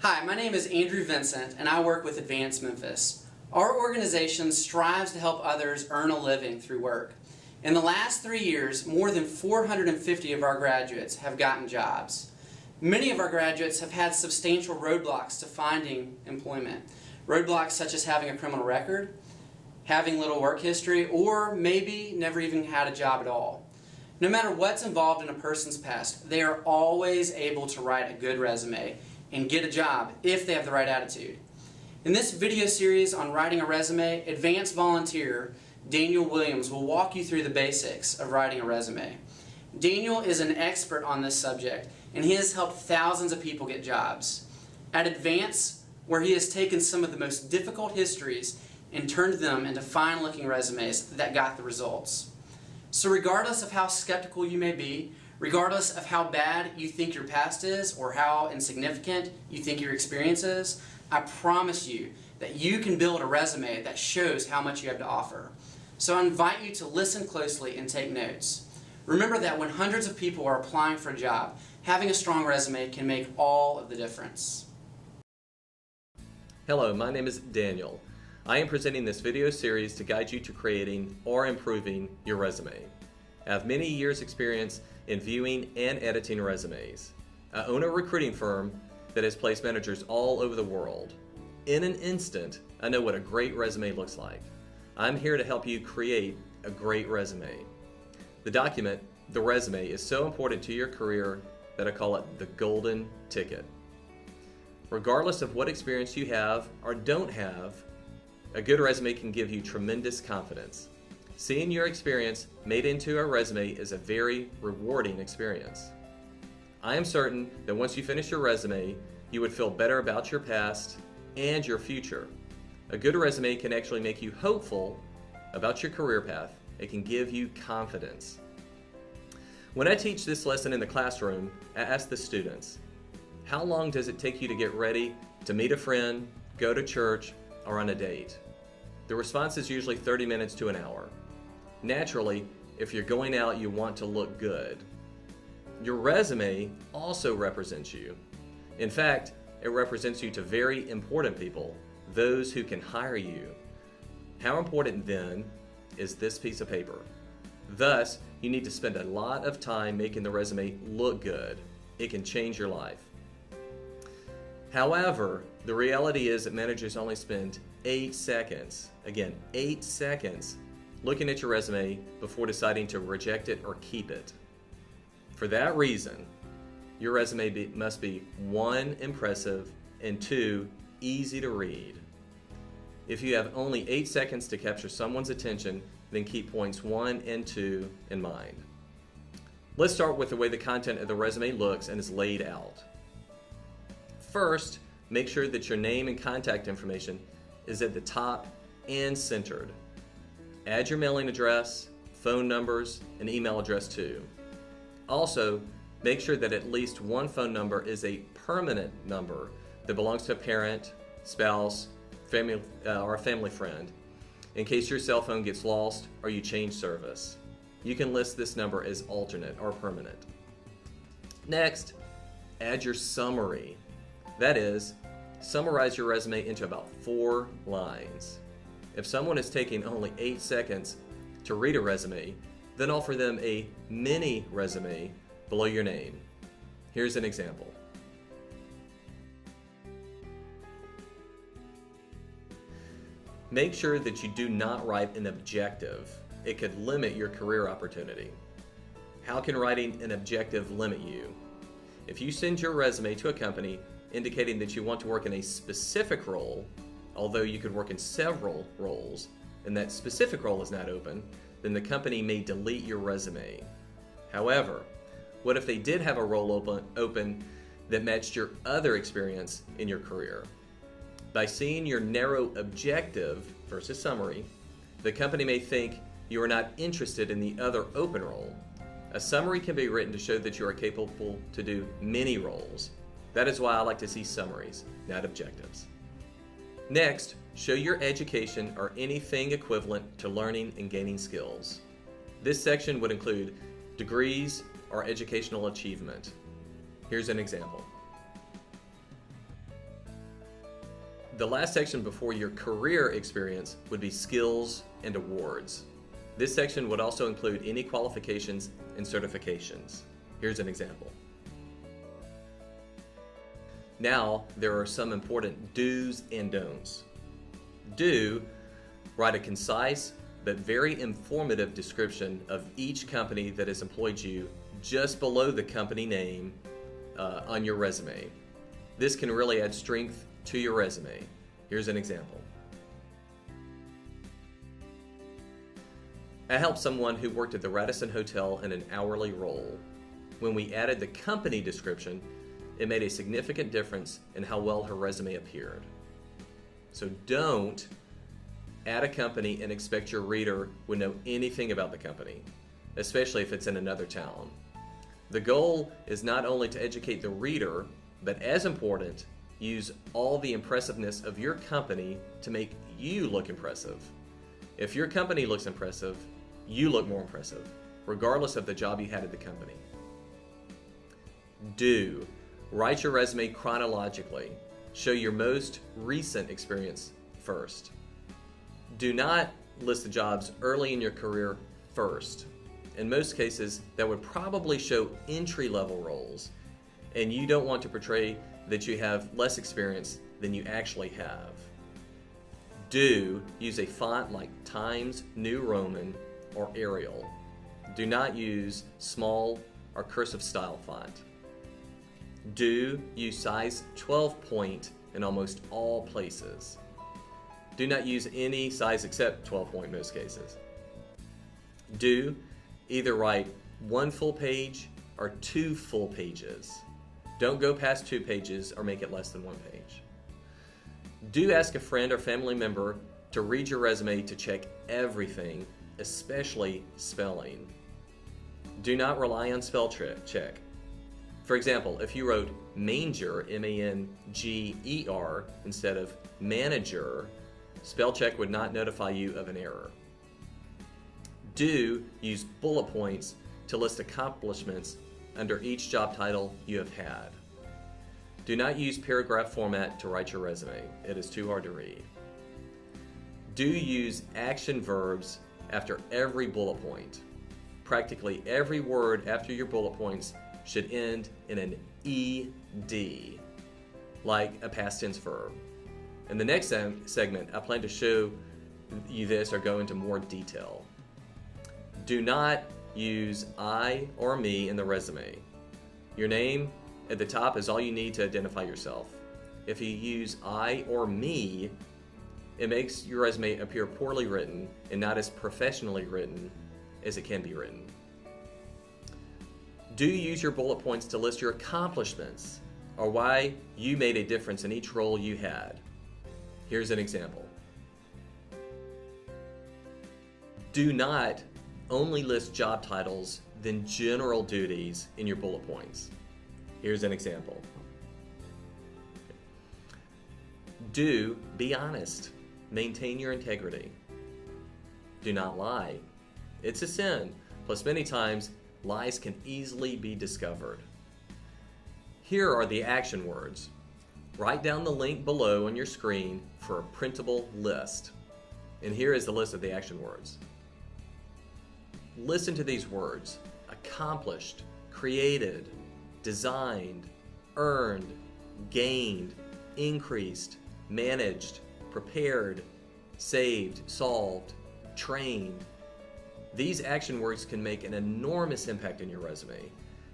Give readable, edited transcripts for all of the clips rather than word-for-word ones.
Hi, my name is Andrew Vincent and I work with Advance Memphis. Our organization strives to help others earn a living through work. In the last 3 years, more than 450 of our graduates have gotten jobs. Many of our graduates have had substantial roadblocks to finding employment. Roadblocks such as having a criminal record, having little work history, or maybe never even had a job at all. No matter what's involved in a person's past, they are always able to write a good resume and get a job if they have the right attitude. In this video series on writing a resume, advanced volunteer Daniel Williams will walk you through the basics of writing a resume. Daniel is an expert on this subject and he has helped thousands of people get jobs. At Advance, where he has taken some of the most difficult histories and turned them into fine-looking resumes that got the results. So regardless of how skeptical you may be, regardless of how bad you think your past is or how insignificant you think your experience is, I promise you that you can build a resume that shows how much you have to offer. So I invite you to listen closely and take notes. Remember that when hundreds of people are applying for a job, having a strong resume can make all of the difference. Hello, my name is Daniel. I am presenting this video series to guide you to creating or improving your resume. I have many years experience in viewing and editing resumes. I own a recruiting firm that has placed managers all over the world. In an instant, I know what a great resume looks like. I'm here to help you create a great resume. The document, the resume, is so important to your career that I call it the golden ticket. Regardless of what experience you have or don't have, a good resume can give you tremendous confidence. Seeing your experience made into a resume is a very rewarding experience. I am certain that once you finish your resume, you would feel better about your past and your future. A good resume can actually make you hopeful about your career path. It can give you confidence. When I teach this lesson in the classroom, I ask the students, how long does it take you to get ready to meet a friend, go to church, or on a date? The response is usually 30 minutes to an hour. Naturally, if you're going out, you want to look good. Your resume also represents you. In fact, it represents you to very important people, those who can hire you. How important then is this piece of paper? Thus, you need to spend a lot of time making the resume look good. It can change your life. However, the reality is that managers only spend 8 seconds, again, 8 seconds, looking at your resume before deciding to reject it or keep it. For that reason, your resume must be 1, impressive, and 2, easy to read. If you have only 8 seconds to capture someone's attention, then keep points 1 and 2 in mind. Let's start with the way the content of the resume looks and is laid out. First, make sure that your name and contact information is at the top and centered. Add your mailing address, phone numbers, and email address too. Also, make sure that at least one phone number is a permanent number that belongs to a parent, spouse, family, or a family friend, in case your cell phone gets lost or you change service. You can list this number as alternate or permanent. Next, add your summary. That is, summarize your resume into about 4 lines. If someone is taking only 8 seconds to read a resume, then offer them a mini resume below your name. Here's an example. Make sure that you do not write an objective. It could limit your career opportunity. How can writing an objective limit you? If you send your resume to a company indicating that you want to work in a specific role, although you could work in several roles, and that specific role is not open, then the company may delete your resume. However, what if they did have a role open that matched your other experience in your career? By seeing your narrow objective versus summary, the company may think you are not interested in the other open role. A summary can be written to show that you are capable to do many roles. That is why I like to see summaries, not objectives. Next, show your education or anything equivalent to learning and gaining skills. This section would include degrees or educational achievement. Here's an example. The last section before your career experience would be skills and awards. This section would also include any qualifications and certifications. Here's an example. Now, there are some important do's and don'ts. Do, write a concise but very informative description of each company that has employed you just below the company name on your resume. This can really add strength to your resume. Here's an example. I helped someone who worked at the Radisson Hotel in an hourly role. When we added the company description, it made a significant difference in how well her resume appeared. So don't add a company and expect your reader would know anything about the company, especially if it's in another town. The goal is not only to educate the reader, but as important, use all the impressiveness of your company to make you look impressive. If your company looks impressive, you look more impressive, regardless of the job you had at the company. Do, write your resume chronologically. Show your most recent experience first. Do not list the jobs early in your career first. In most cases, that would probably show entry-level roles, and you don't want to portray that you have less experience than you actually have. Do use a font like Times New Roman or Arial. Do not use small or cursive style font. Do use size 12 point in almost all places. Do not use any size except 12 point in most cases. Do either write one full page or 2 full pages. Don't go past 2 pages or make it less than 1 page. Do ask a friend or family member to read your resume to check everything, especially spelling. Do not rely on spell check. For example, if you wrote manger, M-A-N-G-E-R, instead of manager, spell check would not notify you of an error. Do use bullet points to list accomplishments under each job title you have had. Do not use paragraph format to write your resume. It is too hard to read. Do use action verbs after every bullet point. Practically every word after your bullet points should end in an ED, like a past tense verb. In the next segment, I plan to show you this or go into more detail. Do not use I or me in the resume. Your name at the top is all you need to identify yourself. If you use I or me, it makes your resume appear poorly written and not as professionally written as it can be written. Do use your bullet points to list your accomplishments or why you made a difference in each role you had. Here's an example. Do not only list job titles, then general duties in your bullet points. Here's an example. Do be honest. Maintain your integrity. Do not lie. It's a sin. Plus, many times, lies can easily be discovered. Here are the action words. Write down the link below on your screen for a printable list. And here is the list of the action words. Listen to these words: accomplished, created, designed, earned, gained, increased, managed, prepared, saved, solved, trained. These action words can make an enormous impact in your resume.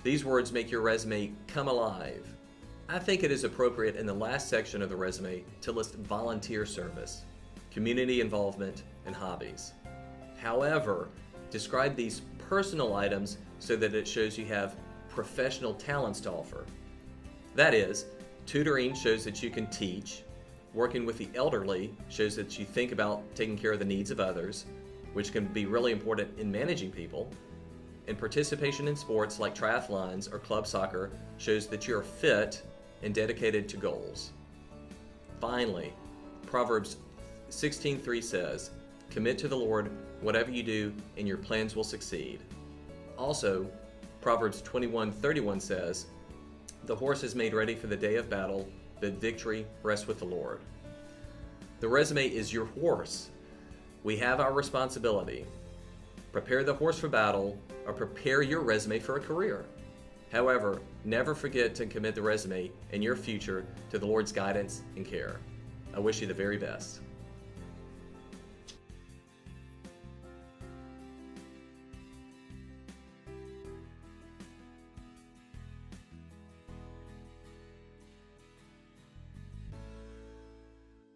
These words make your resume come alive. I think it is appropriate in the last section of the resume to list volunteer service, community involvement, and hobbies. However, describe these personal items so that it shows you have professional talents to offer. That is, tutoring shows that you can teach, working with the elderly shows that you think about taking care of the needs of others, which can be really important in managing people, and participation in sports like triathlons or club soccer shows that you're fit and dedicated to goals. Finally, Proverbs 16:3 says, "Commit to the Lord whatever you do, and your plans will succeed." Also, Proverbs 21:31 says, "The horse is made ready for the day of battle, but victory rests with the Lord." The resume is your horse. We have our responsibility. Prepare the horse for battle, or prepare your resume for a career. However, never forget to commit the resume and your future to the Lord's guidance and care. I wish you the very best.